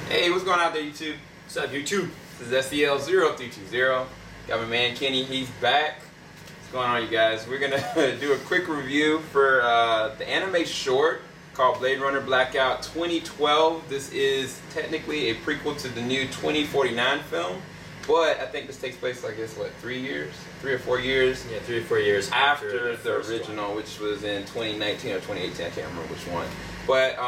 Hey, what's going on out there, YouTube? What's up, YouTube? This is SEL0320. Got my man Kenny, he's back. What's going on, you guys? We're gonna do a quick review for the anime short called Blade Runner Blackout 2012. This is technically a prequel to the new 2049 film, but I think this takes place, I guess, what, 3 or 4 years? Yeah, 3 or 4 years after the original, which was in 2019 or 2018. I can't remember which one. But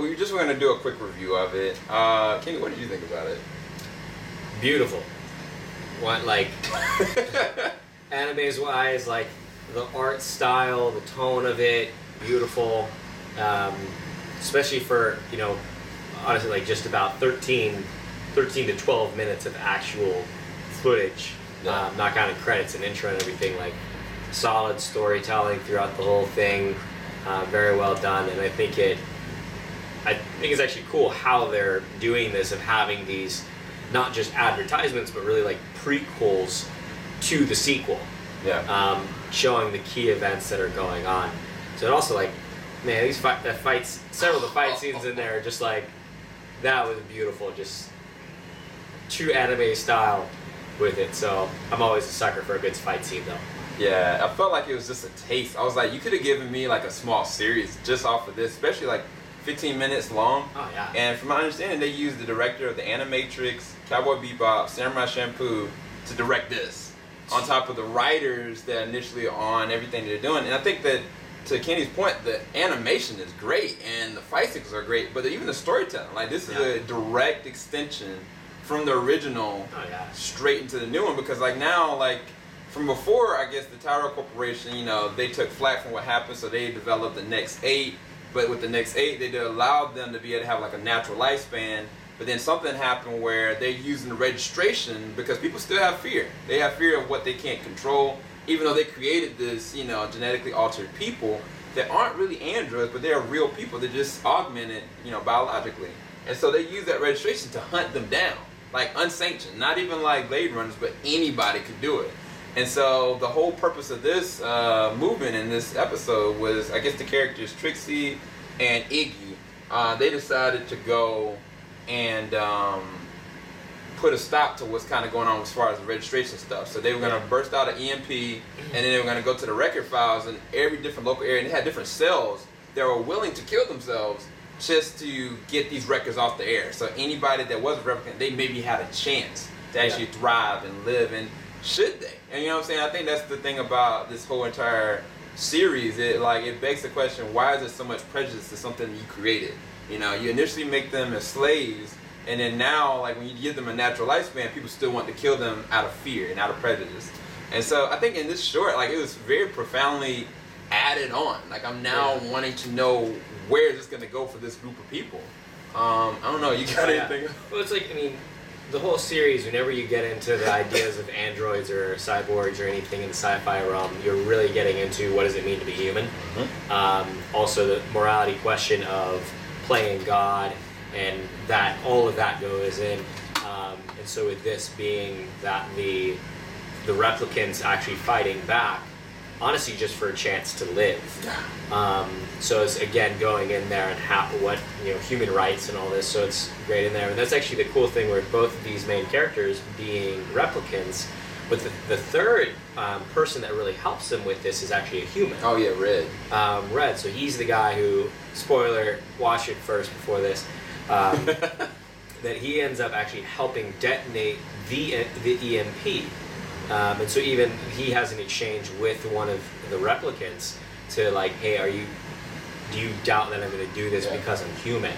we just were going to do a quick review of it. Kenny, what did you think about it? Beautiful. What, like, animes wise, like the art style, the tone of it, beautiful. Especially for, you know, honestly, like just about 13 to 12 minutes of actual footage. Yeah. Not counting credits and intro and everything. Like, solid storytelling throughout the whole thing. Very well done, and I think it's actually cool how they're doing this, of having these not just advertisements but really like prequels to the sequel. Yeah. Showing the key events that are going on. So it also, like, man, these fights, several of the fight scenes in there are just like, that was beautiful, just true anime style with it. So I'm always a sucker for a good fight scene though. Yeah, I felt like it was just a taste. I was like, you could have given me like a small series just off of this, especially like 15 minutes long. Oh yeah. And from my understanding, they used the director of the Animatrix, Cowboy Bebop, Samurai Champloo to direct this, on top of the writers that initially on everything they're doing. And I think that, to Kenny's point, the animation is great and the fight sequences are great, but even the storytelling, like, this is a direct extension from the original straight into the new one, because like now, like, from before, I guess the Taro Corporation, you know, they took flack from what happened, so they developed the next 8. But with the next 8, they allowed them to be able to have like a natural lifespan. But then something happened where they're using the registration because people still have fear. They have fear of what they can't control, even though they created this, you know, genetically altered people that aren't really androids, but they're real people. They're just augmented, you know, biologically. And so they use that registration to hunt them down, like unsanctioned. Not even like Blade Runners, but anybody could do it. And so the whole purpose of this movement in this episode was, I guess, the characters Trixie and Iggy, they decided to go and put a stop to what's kind of going on as far as the registration stuff. So they were going to burst out an EMP, and then they were going to go to the record files in every different local area, and they had different cells that were willing to kill themselves just to get these records off the air. So anybody that was a replicant, they maybe had a chance to actually thrive and live. And should they? And you know what I'm saying? I think that's the thing about this whole entire series. It begs the question, why is there so much prejudice to something you created? You know, you initially make them as slaves, and then now, like, when you give them a natural lifespan, people still want to kill them out of fear and out of prejudice. And so I think in this short, like, it was very profoundly added on. Like, I'm now wanting to know where is this going to go for this group of people. I don't know, you got anything? Well, it's like, I mean, the whole series, whenever you get into the ideas of androids or cyborgs or anything in the sci-fi realm, you're really getting into what does it mean to be human. Also, the morality question of playing God, and that all of that goes in. And so with this being that the replicants actually fighting back, honestly, just for a chance to live. So it's, again, going in there and what, you know, human rights and all this, so it's great in there. And that's actually the cool thing, where both of these main characters being replicants, but the third person that really helps them with this is actually a human. Oh yeah, Red. Red, so he's the guy who, spoiler, watch it first before this, that he ends up actually helping detonate the EMP. And so even he has an exchange with one of the replicants to, like, hey, do you doubt that I'm going to do this because I'm human?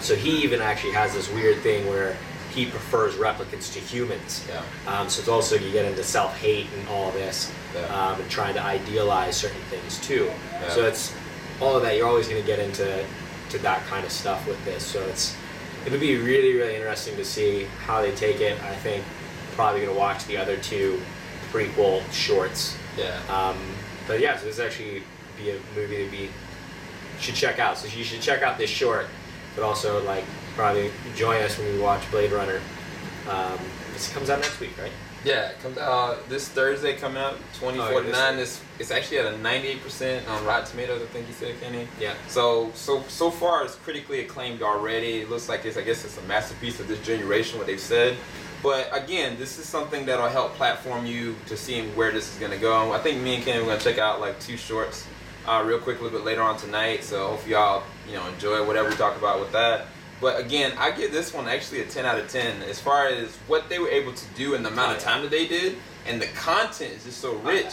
So he even actually has this weird thing where he prefers replicants to humans. So it's also, you get into self-hate and all this, and trying to idealize certain things too. So it's all of that. You're always going to get into that kind of stuff with this. So it'll be really, really interesting to see how they take it. I think probably going to watch the other 2 prequel shorts. But yeah, so this actually be a movie that you should check out. So you should check out this short, but also, like, probably join us when we watch Blade Runner. This comes out next week, right? Yeah, it comes out this Thursday coming up, 2049. It's actually at a 98% on Rotten Tomatoes, I think you said, Kenny. Yeah. So far it's critically acclaimed already. It looks like I guess it's a masterpiece of this generation, what they've said. But again, this is something that'll help platform you to seeing where this is gonna go. I think me and Kenny are gonna check out like 2 shorts real quick a little bit later on tonight. So hopefully y'all enjoy whatever we talk about with that. But again, I give this one actually a 10 out of 10 as far as what they were able to do in the amount of time that they did, and the content is just so rich.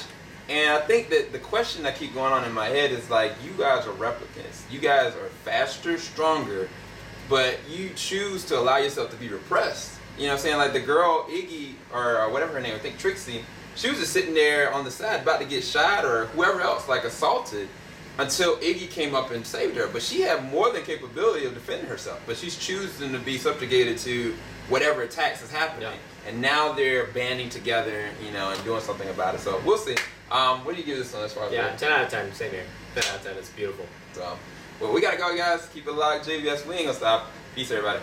And I think that the question that keep going on in my head is like, you guys are replicants. You guys are faster, stronger, but you choose to allow yourself to be repressed. You know what I'm saying? Like the girl, Iggy, or whatever her name, I think Trixie, she was just sitting there on the side about to get shot or whoever else, like assaulted, until Iggy came up and saved her. But she had more than capability of defending herself. But she's choosing to be subjugated to whatever attacks is happening. Yeah. And now they're banding together, and doing something about it. So we'll see. What do you give this one as far as? Yeah, 10 out of 10. Same here. 10 out of 10. It's beautiful. So, well, we gotta go, guys. Keep it locked, JVS. We ain't gonna stop. Peace, everybody.